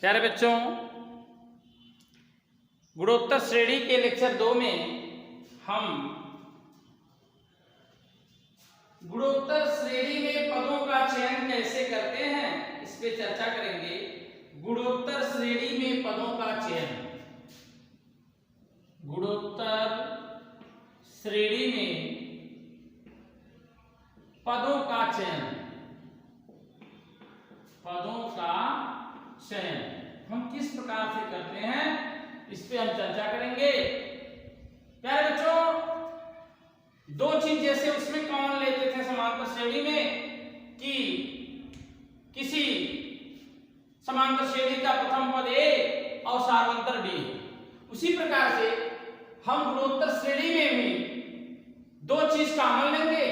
प्यारे बच्चों, गुणोत्तर श्रेणी के लेक्चर 2 में हम गुणोत्तर श्रेणी में पदों का चयन कैसे करते हैं इस पे चर्चा करेंगे। गुणोत्तर श्रेणी में पदों का चयन, गुणोत्तर श्रेणी में पदों का चयन, पदों का चयन हम किस प्रकार से करते हैं इस पे हम चर्चा करेंगे। प्यारे बच्चों, दो चीज जैसे उसमें कॉमन लेते थे समांतर श्रेणी में कि किसी समांतर श्रेणी का प्रथम पद ए और सार्वंतर डी, उसी प्रकार से हम गुणोत्तर श्रेणी में भी दो चीज कॉमन लेंगे।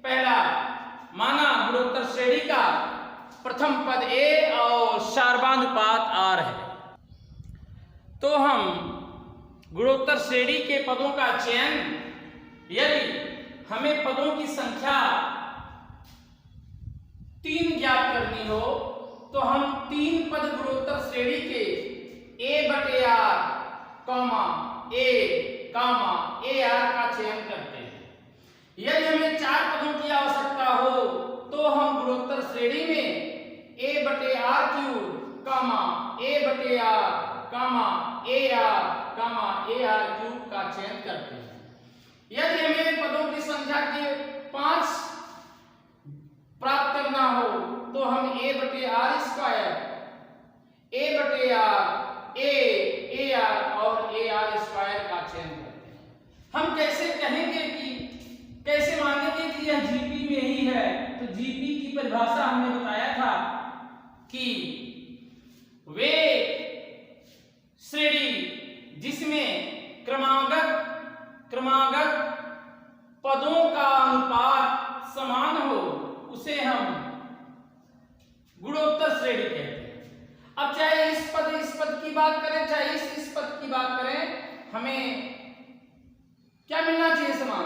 पहला, माना गुणोत्तर श्रेणी का प्रथम पद ए और सार्वानुपात आर है, तो हम गुणोत्तर श्रेणी के पदों का चयन, यदि हमें पदों की संख्या 3 ज्ञात करनी हो तो हम 3 पद गुणोत्तर श्रेणी के ए बटे R comma A comma A R का चयन करते हैं। यदि हमें 4 पदों की आवश्यकता हो तो हम गुणोत्तर श्रेणी में ए बटे आर क्यूब कॉमा ए बटे R comma A R cube का चयन करते हैं। यदि हमें पदों की संख्या के 5 प्राप्त करना हो तो हम ए बटे आर स्क्वायर, ए बटे आर, ए आर और ए आर स्क्वायर का चयन करते हैं। हम कैसे कहेंगे कि कैसे मानेंगे कि यह जीपी में ही है, तो जीपी की परिभाषा हमने बताया था कि वे श्रेणी जिसमें क्रमागत पदों का अनुपात समान हो उसे हम गुणोत्तर श्रेणी कहते हैं। अब चाहे इस पद की बात करें, चाहे इस पद की बात करें, हमें क्या मिलना चाहिए? समान,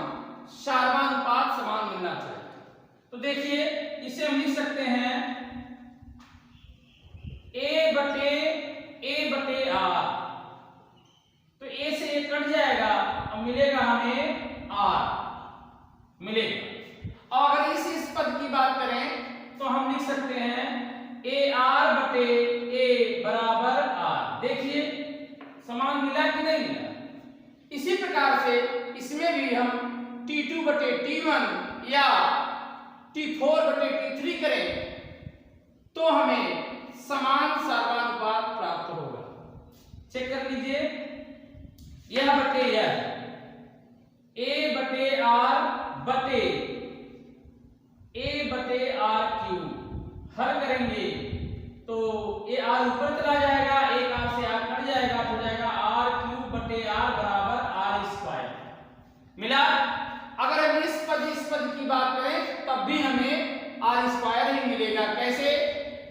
सार्वानुपात समान मिलना चाहिए। तो देखिए, इसे हम लिख सकते हैं ए बटे आर, तो ए से ए कट जाएगा और मिलेगा हमें आर मिलेगा। और अगर इस पद की बात करें तो हम लिख सकते हैं ए आर बटे ए बराबर आर। देखिए समान मिला कि नहीं मिला। इसी प्रकार से इसमें भी हम T2 बटे T1 या T4 बटे T3 करें तो हमें समान सार्वानुपात प्राप्त होगा। चेक कर लीजिए, यह बटे यह, ए बटे आर क्यूब हल करेंगे तो ए आर ऊपर चला जाएगा, एक आर से आर कट जाएगा, तो हो जाएगा आर क्यूब बटे आर बराबर आर स्क्वायर मिला। अगर हम इस पद की बात करें तब भी हमें आर स्क्वायर ही मिलेगा। कैसे?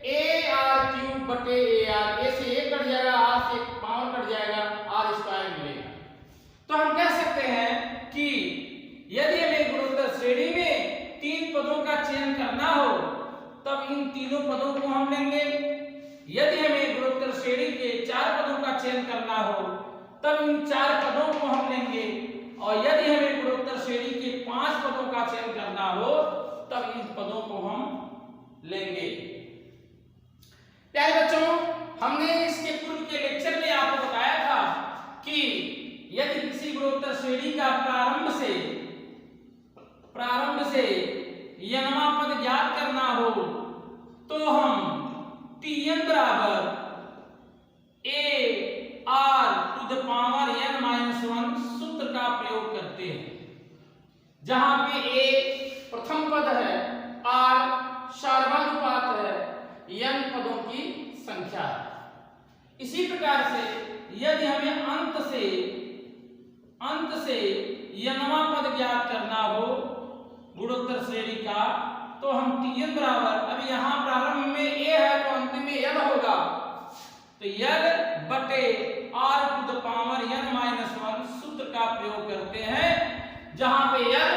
ए आर क्यूब बटे ए आर, ए से ए कट जाएगा, आर से पावर कट जाएगा, आर स्क्वायर मिलेगा। तो हम कह सकते हैं कि यदि हमें गुणोत्तर श्रेणी में 3 पदों का चयन करना हो तब इन तीनों पदों को हम लेंगे। यदि हमें गुणोत्तर श्रेणी के 4 पदों का चयन करना हो तब इन 4 पदों को हम लेंगे। और यदि हमें गुणोत्तर श्रेणी के 5 पदों का चयन करना हो तब इन पदों को हम लेंगे। प्यारे बच्चों, हमने इसके पूर्व के लेक्चर में आपको बताया था कि यदि किसी गुणोत्तर श्रेणी का प्रारंभ से यनवा पद ज्ञात करना हो तो हम Tn बराबर a r to the power n-1 सूत्र का प्रयोग करते हैं, जहां पे ए प्रथम पद है, आर सार्वानुपात है, n पदों की संख्या है। इसी प्रकार से यदि हमें अंत से यनवा पद ज्ञात करना हो गुणोत्तर श्रेणी का तो हम Tn बराबर, अब यहां प्रारंभ में ए है तो अंतिम में n होगा, तो n बटे are to the power n-1 सूत्र का प्रयोग करते हैं, जहां पे n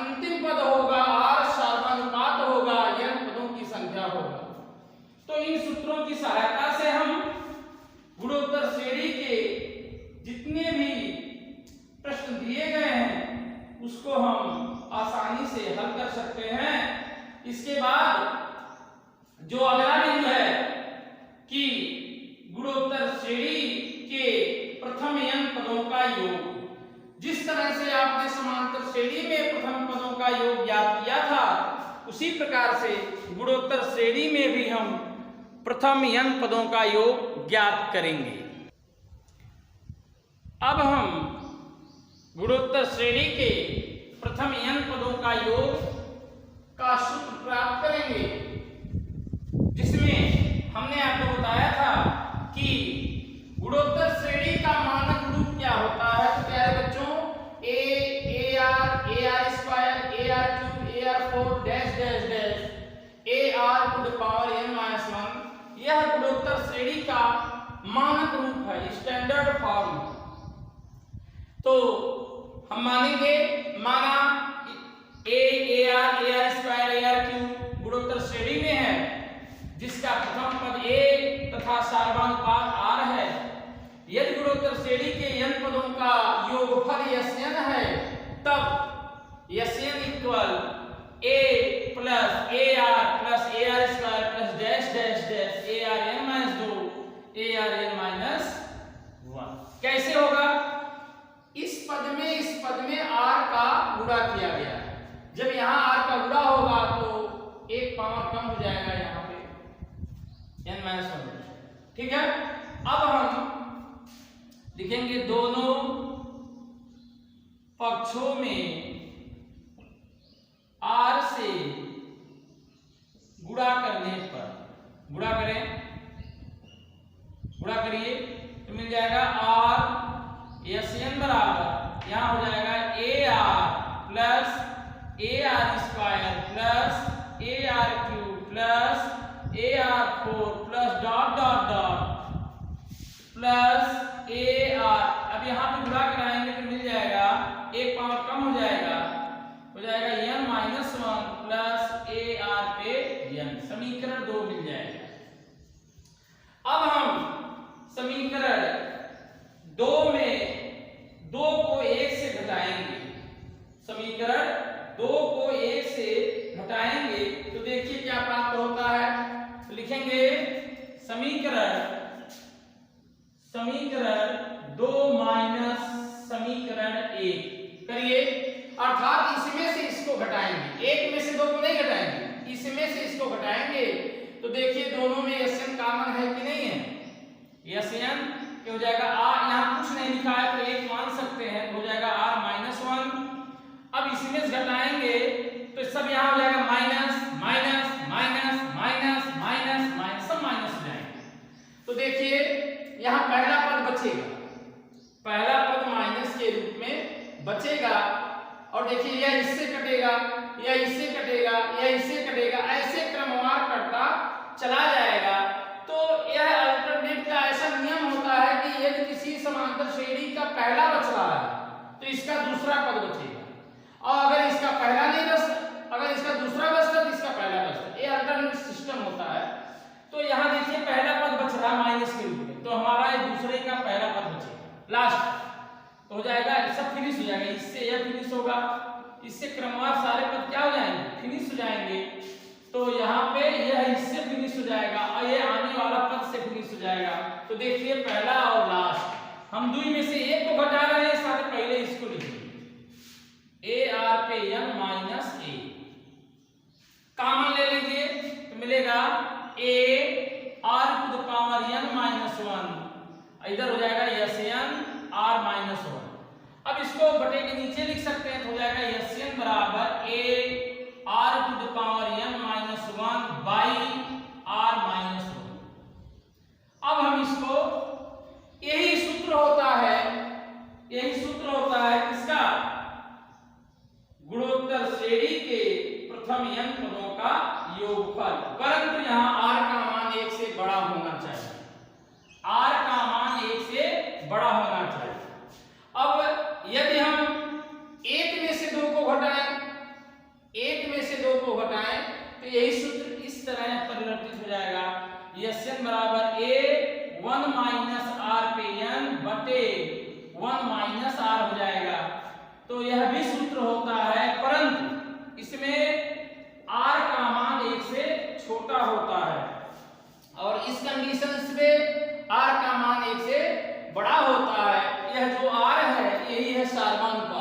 अंतिम पद होगा, आर सार्वानुपात होगा, n पदों की संख्या होगा। तो इन सूत्रों की सहायता से हम का योग ज्ञात किया था, उसी प्रकार से गुणोत्तर श्रेणी में भी हम प्रथम n पदों का योग ज्ञात करेंगे। अब हम गुणोत्तर श्रेणी के प्रथम n पदों का योग का सूत्र प्राप्त करेंगे, जिसमें हमने आपको बताया था कि गुणोत्तर श्रेणी का मानक रूप क्या होता है। तो प्यारे बच्चों, a r square ar cube ar4 dash dash dash ar to the power n minus 1, यह गुणोत्तर श्रेणी का मानक रूप है, स्टैंडर्ड फॉर्म। तो हम मानेंगे, माना ar स्क्वायर ar क्यूब गुणोत्तर श्रेणी में है, जिसका प्रथम पद a तथा सार्वधातुक r है। यदि गुणोत्तर श्रेणी के n पदों का योगफल Sn है, तब Sn equal a plus ar square plus dash dash dash arn minus 2 arn minus 1। कैसे होगा? इस पद में r का गुणा किया गया है। जब यहाँ r का गुणा होगा तो एक पावर कम हो जाएगा यहाँ पे n माइनस 1। ठीक है, अब हम लिखेंगे दोनों पक्षों में r से गुणा करने पर, गुणा करिए तो मिल जाएगा r Sn बराबर, यहाँ हो जाएगा ar plus ar square plus ar cube plus ar4 plus dot dot dot plus ar। अब यहाँ पे गुणा कराएंगे तो मिल जाएगा, एक पावर कम हो जाएगा n माइनस 1 प्लस ar पे n, समीकरण 2 मिल जाएगा। अब हम समीकरण 2 में 2 को 1 से घटाएंगे, समीकरण 2 को 1 से घटाएंगे तो देखिए क्या प्राप्त होता है। तो लिखेंगे समीकरण 2 माइनस समीकरण 1 करिए, अर्थात इसमें से इसको घटाएंगे, एक में से 2 को नहीं घटाएंगे, इसमें से इसको घटाएंगे तो देखिए दोनों में Sn कॉमन है कि नहीं है। Sn क्या हो जाएगा, यहाँ कुछ नहीं लिखा है तो 1 मान सकते हैं, तो हो जाएगा r माइनस 1। अब इसमें से घटाएंगे तो सब यहाँ हो जाएगा minus minus minus minus minus minus, सब माइनस हो जाएंगे। तो देखिए यहाँ पहला पद बचेगा, पहला पद माइनस के रूप में बचेगा, और देखिए यह इससे कटेगा, यह इससे कटेगा, यह इससे कटेगा, ऐसे क्रमवार करता चला जाएगा। तो यह अल्टरनेट का ऐसा नियम होता है कि यदि किसी समांतर श्रेणी का पहला बच रहा है तो इसका दूसरा पद बचेगा, और अगर इसका पहला नहीं बचता, अगर इसका दूसरा बचता तो इसका पहला बचता, ये अल्टरनेट सिस्टम होता है। तो यहाँ देखिए पहला पद बच रहा माइनस के रूप में, तो हमारा दूसरे का पहला पद बचेगा लास्ट, तो हो जाएगा सब फिनिश हो जाएगा, इससे यह फिनिश होगा, इससे क्रमवार सारे पद क्या हो जाएंगे, फिनिश हो जाएंगे। तो यहाँ पे यह इससे फिनिश हो जाएगा और ये आने वाला पद से फिनिश हो जाएगा। तो देखिए पहला और लास्ट, हम दुई में से एक को घटा रहे हैं, सारे पहले इसको लिखेंगे ar पे n माइनस a, कॉमन ले लीजिए तो मिलेगा a r to the power n minus 1, इधर हो जाएगा Sn r माइनस 1। अब इसको बटे के नीचे लिख सकते हैं, तो हो जाएगा Sn बराबर a r to the power n minus 1 by r minus 1। अब हम इसको, यही सूत्र होता है किसका, गुणोत्तर श्रेणी के प्रथम n पदों का योगफल, परंतु यहाँ r का मान 1 से बड़ा होना चाहिए, r का मान 1 से बड़ा होना चाहिए। अब यदि हम 1 में से 2 को घटाएं, 1 में से 2 को घटाएं तो यही सूत्र इस तरह परिवर्तित हो जाएगा, Sn बराबर a 1 माइनस r पे n बटे 1 माइनस r हो जाएगा। तो यह भी सूत्र होता है, परंतु इसमें r का मान 1 से छोटा होता है, और इस कंडीशन में r का मान 1 से बड़ा होता है। यह जो r है यही है सार्वधातुक।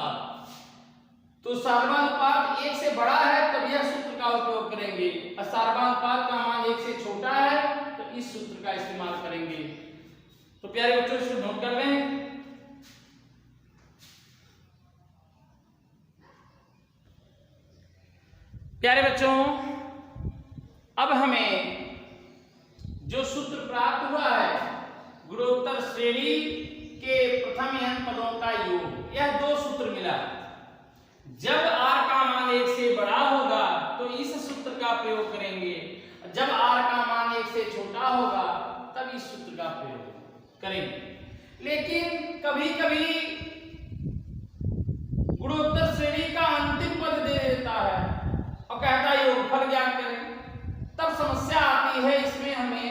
तो सार्वधातुक 1 से बड़ा है तब यह सूत्र का उपयोग करेंगे, और सार्वधातुक का मान 1 से छोटा है तो इस सूत्र का इस्तेमाल करेंगे। तो प्यारे बच्चों इसको नोट कर लें। प्यारे बच्चों अब हमें जो सूत्र प्राप्त हुआ है गुणोत्तर श्रेणी के प्रथम n पदों का योग, यह दो सूत्र मिला। जब r का मान 1 से बड़ा होगा तो इस सूत्र का प्रयोग करेंगे, जब r का मान 1 से छोटा होगा तब इस सूत्र का प्रयोग करेंगे। लेकिन कभी कभी गुणोत्तर श्रेणी का अंतिम पद दे देता है और कहता है योगफल ज्ञात करें, तब समस्या आती है इसमें हमें,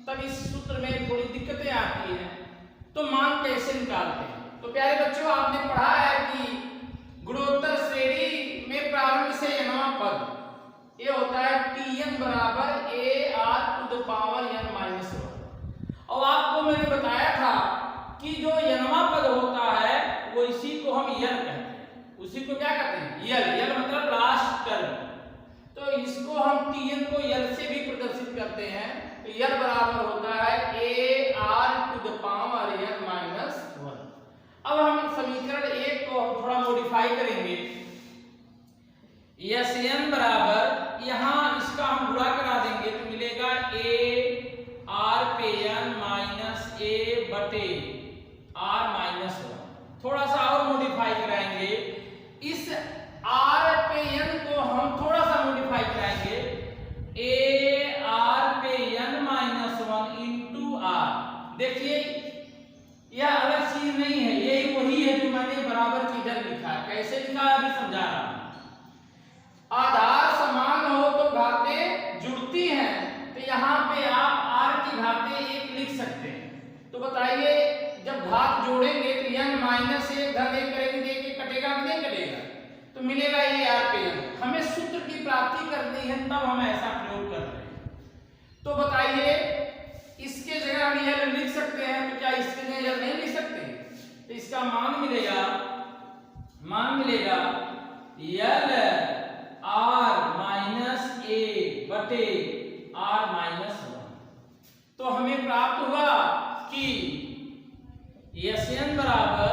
तब इस सूत्र में थोड़ी दिक्कतें आती हैं। तो मान कैसे निकालते हैं? तो प्यारे बच्चों आपने पढ़ा है कि गुणोत्तर श्रेणी में प्रारंभ से nवां पद ये होता है Tn बराबर ar⁻n-1। और आपको मैंने बताया था कि जो nवां पद होता है वो इसी को हम यल कहते हैं। उसी को क्या कहते हैं? यल मतलब लास्ट टर्म। तो इसको हम Tn को यल से भी प्रदर्शित करते हैं। तो यल बराबर होता है ar⁻n-1। अब हम समीकरण 1 को हम थोड़ा मॉडिफाई करेंगे। Sn बराबर यहाँ इसका हम गुणा करा देंगे तो मिलेगा ar⁻n-a/r-1। थोड़ा सा और मॉडिफाई कराएंगे, इस r/n को हम थोड़ा सा मॉडिफाई कराएंगे ar/n-1 r। देखिए यह अलग चीज नहीं है, यही वही है जो मैंने बराबर की इधर लिखा है। कैसे लिखा है अभी समझा रहा हूं। आधार समान हो तो घातें जुड़ती हैं, तो यहाँ पे आप r की घातें 1 लिख सकते हैं। तो बताइए जब घात जोड़ेंगे तो n-1 धन 1 करेंगे, एक कटेगा कि नहीं कटेगा? तो मिलेगा ये r/n। हमें सूत्र की प्राप्ति करनी है तब हम ऐसा प्रयोग कर रहे हैं। तो बताइए इसके जगह हम यल लिख सकते हैं, तो क्या इसके जगह यल नहीं लिख सकते? तो इसका मान मिलेगा यल r-a/r-1। तो हमें प्राप्त हुआ कि Sn बराबर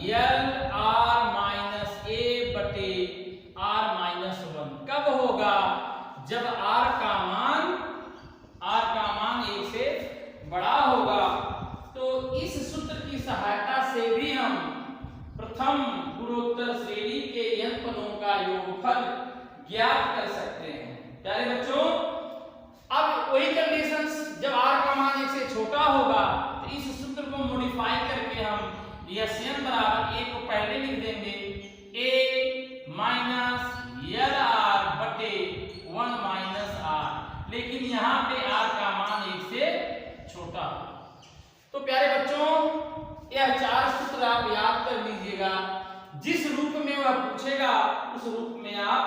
यल r-a/r-1 कब होगा? जब r का मान 1 से बड़ा होगा। तो इस सूत्र की सहायता से भी हम प्रथम गुणोत्तर श्रेणी के n पदों का योगफल ज्ञात कर सकते हैं। प्यारे बच्चों अब वही कंडीशंस, जब r का मान 1 से छोटा होगा तो इस सूत्र को मॉडिफाई करके हम Sn बराबर 1 को पहले लिख देंगे a-lr/1 लेकिन यहाँ पे r का मान 1 से छोटा। तो प्यारे बच्चों यह 4 सूत्र आप याद कर लीजिएगा। जिस रूप में वह पूछेगा उस रूप में आप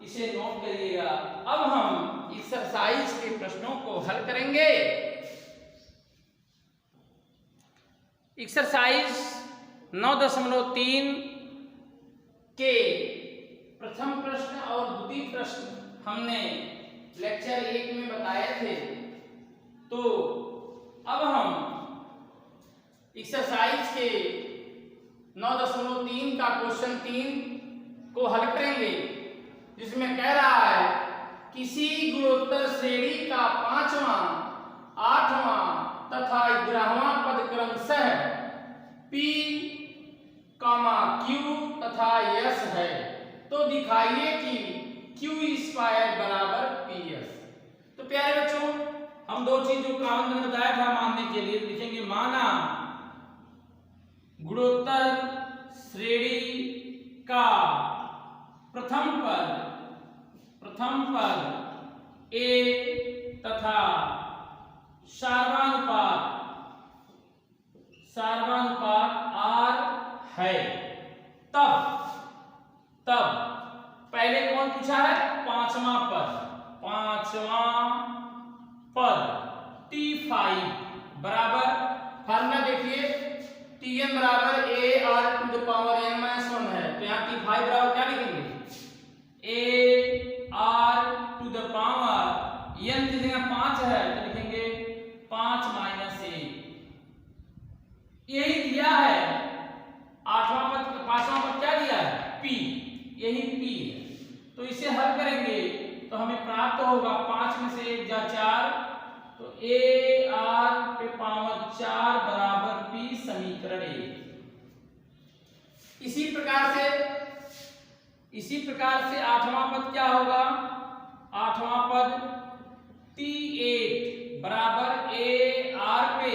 इसे नोट करिएगा। अब हम एक्सरसाइज के प्रश्नों को हल करेंगे। एक्सरसाइज 9.3 के प्रथम प्रश्न और द्वितीय प्रश्न हमने लेक्चर 1 में बताए थे। तो अब हम एक्सरसाइज के 9.3 का क्वेश्चन 3 को हल करेंगे, जिसमें कह रहा है किसी गुणोत्तर श्रेणी का 5वां, 8वां तथा 11वां पद क्रमशः P, Q तथा S है, तो दिखाइए कि Q² बराबर PS। तो प्यारे बच्चों हम दो चीजों का मैंने बताया था मानने के लिए लिखेंगे। माना गुणोत्तर श्रेणी का प्रथम पद A तथा सार्वनुपात R है, तब पहले कौन पूछा है? 5वां पद T5 बराबर, फार्मूला देखिए Tn बराबर ar⁻n-1 है, तो यहाँ T5 बराबर क्या लिखेंगे? यही दिया है, आठवां पद, पांचवां पद क्या दिया है, p, यही p है। तो इसे हल करेंगे तो हमें प्राप्त होगा 5 में से 1 जा 4, तो a r पे पावर 4 बराबर p, समीकरण 1। इसी प्रकार से आठवां पद क्या होगा, आठवां पद T8 बराबर a r पे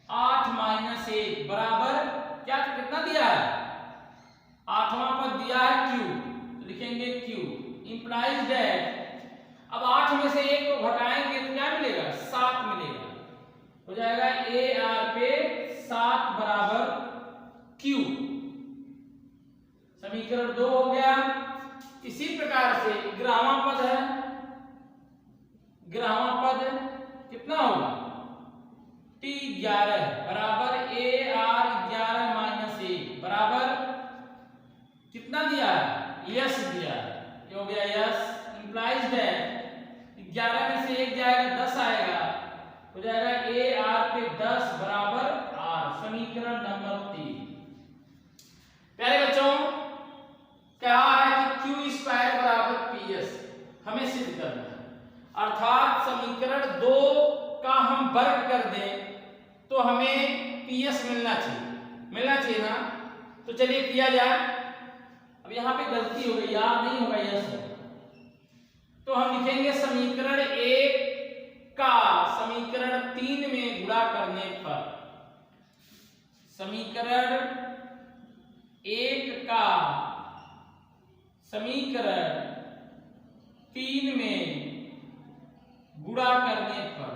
8 माइनस 1 बराबर क्या, कितना दिया है, आठवां पद दिया है q, तो लिखेंगे q इंप्लाइज दैट, अब 8 में से 1 को घटाएंगे तो क्या मिलेगा, 7 मिलेगा, हो जाएगा a r पे 7 बराबर q, समीकरण 2 हो गया। इसी प्रकार से 11वां पद है, 11वां पद कितना होगा, T11 बराबर a r 11 माइनस 1 बराबर कितना दिया है, यस दिया है, ये हो गया यस, इंप्लाइज दैट 11 में से 1 जाएगा 10 आएगा, हो जाएगा a r पे 10 बराबर r, समीकरण नंबर 3। प्यारे बच्चों, कहा है कि q स्क्वायर बराबर ps हमें सिद्ध करना है, अर्थात समीकरण 2 का हम वर्ग कर दें तो हमें ps मिलना चाहिए ना। तो चलिए किया जाए। अब यहाँ पे गलती हो गई, याद नहीं होगा, यस होगा, तो हम लिखेंगे समीकरण 1 का समीकरण 3 में गुणा करने पर, समीकरण 1 का समीकरण 3 में गुणा करने पर,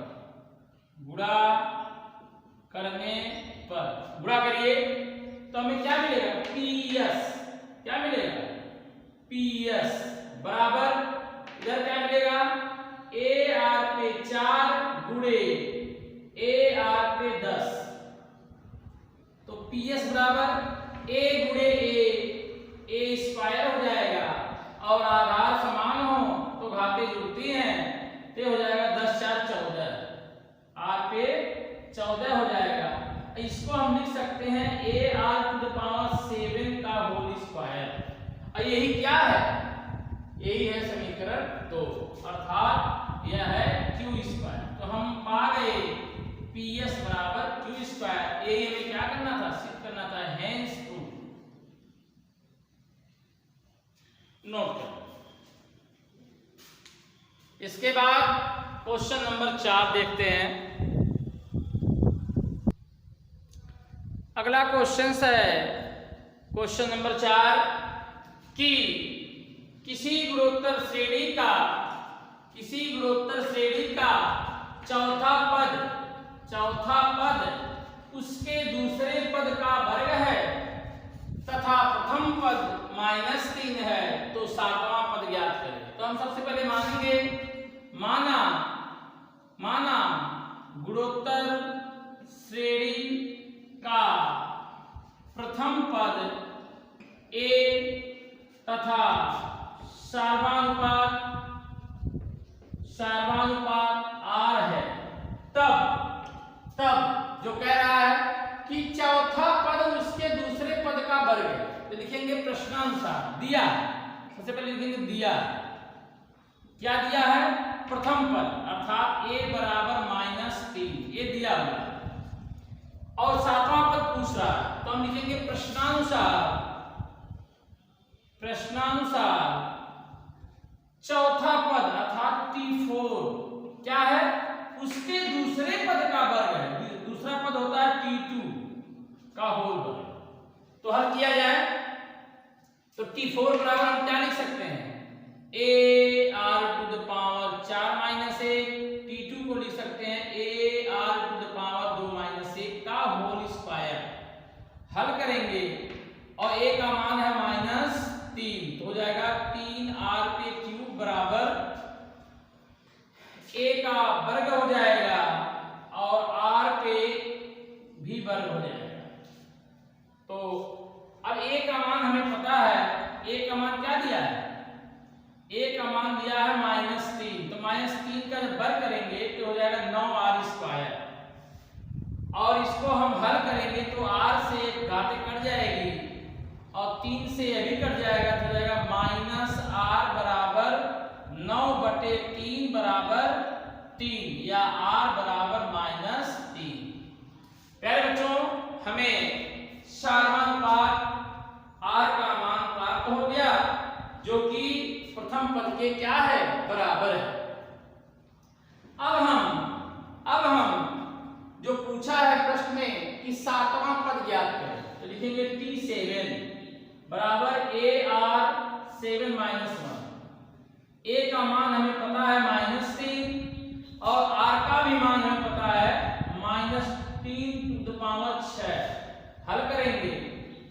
गुणा करिए तो हमें क्या मिलेगा, ps, क्या मिलेगा, ps बराबर इधर क्या मिलेगा, a r पे 4 गुणे a r पे 10, तो ps बराबर a गुणे a स्क्वायर हो जाएगा, और आधार समान हो तो घातें जुड़ती हैं, तो हो जाएगा 10 4 14, r पे 14 हो जाएगा। इसको हम लिख सकते हैं a r to the power 7 का होल स्क्वायर, और यही क्या है, यही है समीकरण 2, अर्थात यह है q स्क्वायर। तो हम पा गए ps बराबर q स्क्वायर, यही हमें क्या करना था, सिद्ध करना था, हेंस प्रूव। नोट करें। इसके बाद क्वेश्चन नंबर 4 देखते हैं। अगला क्वेश्चन है क्वेश्चन नंबर 4 कि किसी गुणोत्तर श्रेणी का चौथा पद उसके दूसरे पद का वर्ग है तथा प्रथम पद -3 है, तो सातवां पद ज्ञात करें। तो हम सबसे पहले मानेंगे, माना गुणोत्तर श्रेणी का प्रथम पद a तथा सर्वानुपात r है, तब जो कह रहा है कि चौथा पद उसके दूसरे पद का वर्ग है, तो लिखेंगे प्रश्नानुसार दिया, सबसे पहले लिखेंगे दिया, क्या दिया है, प्रथम पद अर्थात a बराबर -3, ये दिया हुआ, और सातवां पद पूछ रहा है, तो हम लिखेंगे प्रश्नानुसार चौथा पद अर्थात T4 क्या है, उसके दूसरे पद का वर्ग है, दूसरा पद होता है T2 का होल वर्ग। तो हल किया जाए तो T4 बराबर हम क्या लिख सकते हैं, a r to the power 4 -1, T2 को लिख सकते हैं a r to the power 2 -1 का होल स्क्वायर। हल करेंगे और a का मान है -3, तो हो जाएगा 3r पे क्यूब बराबर a का वर्ग हो जाएगा और r पे भी वर्ग हो जाएगा। तो अब a का मान हमें पता है, a का मान क्या दिया है, a का मान दिया है -3, तो -3 का जब वर्ग करेंगे तो हो जाएगा 9r स्क्वायर, और इसको हम हल 3 से यह भी कट जाएगा तो जाएगा माइनस r बराबर 9/3 बराबर 3 या r बराबर -3। प्यारे बच्चों, हमें सारवानुपात r का मान प्राप्त हो गया जो कि प्रथम पद के क्या है, बराबर है। अब हम जो पूछा है प्रश्न में कि सातवां पद ज्ञात करें, तो लिखेंगे T7 बराबर AR7 -1। A का मान हमें पता है -3 और R का भी मान हमें पता है -3⁶। हल करेंगे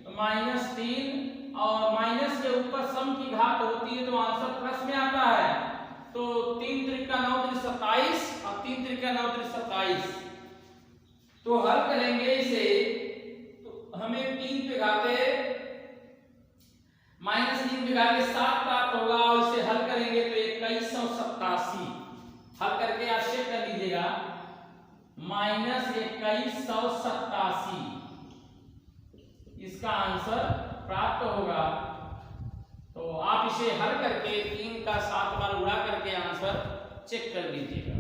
तो -3 और माइनस के ऊपर सम की घात होती है तो आंसर प्लस में आता है। तो 3 त्रिका 9 त्रिक 27 और 3 त्रिका 9 त्रिक 27। तो हल करेंगे इसे तो हमें 3 पे घाते -3 पे घाते 7 प्राप्त होगा और इसे हल करेंगे तो 2187। हल करके आप चेक कर लीजिएगा -2187 इसका आंसर प्राप्त होगा। तो आप इसे हल करके 3 का 7 बार उड़ा करके आंसर चेक कर लीजिएगा।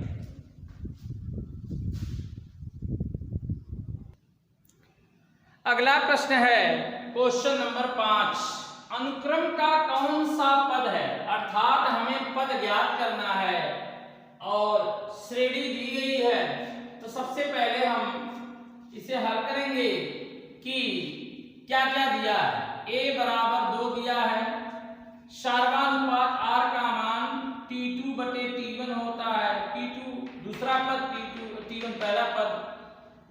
अगला प्रश्न है क्वेश्चन नंबर 5। अनुक्रम का कौन सा पद है, अर्थात हमें पद ज्ञात करना है और श्रेणी दी गई है। तो सबसे पहले हम इसे हल करेंगे कि क्या क्या दिया है। a बराबर 2 दिया है, सारवानुपात r का मान T2/T1 होता है, T2 दूसरा पद, T1 पहला पद,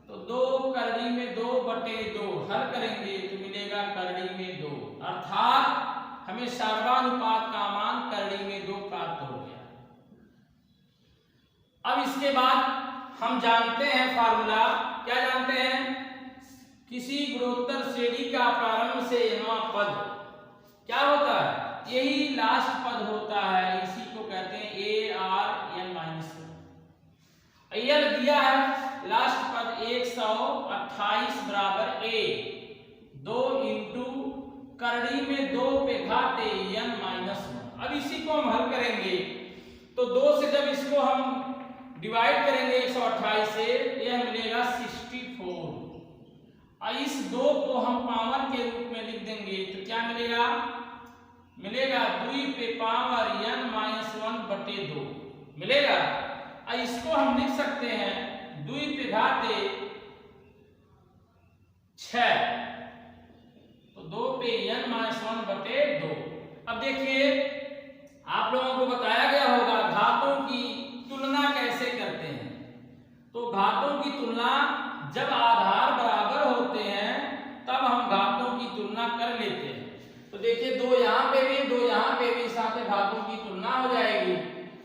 तो 2 करड़ी में 2/2 हल करेंगे तो मिलेगा करड़ी में 2, अर्थात हमें सारवानुपात का मान करड़ी में 2 प्राप्त हो गया। अब इसके बाद हम जानते हैं फार्मूला, क्या जानते हैं, किसी गुणोत्तर श्रेणी का प्रारंभ से यह पद क्या होता है, यही लास्ट पद होता है, इसी को कहते हैं ARN-1। यह दिया है लास्ट पद 128 बराबर A, 2 इंटू करड़ी में 2 पे घाते n-1। अब इसी को हम हल करेंगे तो 2 से जब इसको हम डिवाइड करेंगे 128 से, यह मिलेगा 64। और इस 2 को हम पावर के रूप में लिख देंगे तो क्या मिलेगा, मिलेगा 2 पे पावर n-1/2 मिलेगा। और इसको हम लिख सकते हैं 2 पे घाते 6, तो 2 पे n-1/2। अब देखिए आप लोगों को बताया गया होगा घातों की तुलना कैसे करते हैं। तो घातों की तुलना जब आधार बराबर होते हैं तब हम घातों की तुलना कर लेते हैं। तो देखिए 2 यहाँ पे भी 2 यहाँ पे भी, साथ में घातों की तुलना हो जाएगी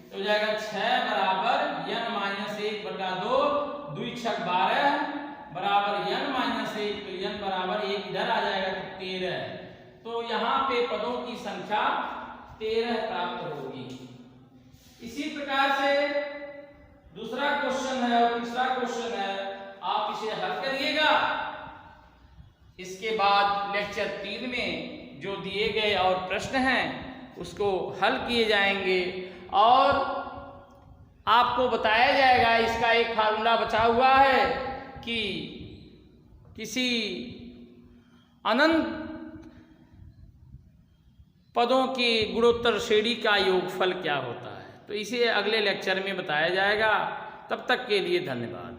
तो हो जाएगा 6 बराबर n-1/2, 2 6 12 बराबर n-1, तो n बराबर 1 इधर आ जाएगा तो 13। तो यहाँ पे पदों की संख्या 13 प्राप्त होगी। इसी प्रकार से दूसरा क्वेश्चन है और तीसरा क्वेश्चन है, आप इसे हल करिएगा। इसके बाद लेक्चर 3 में जो दिए गए और प्रश्न हैं उसको हल किए जाएंगे और आपको बताया जाएगा। इसका एक फार्मूला बचा हुआ है कि किसी अनंत पदों की गुणोत्तर श्रेणी का योगफल क्या होता है, तो इसे अगले लेक्चर में बताया जाएगा। तब तक के लिए धन्यवाद।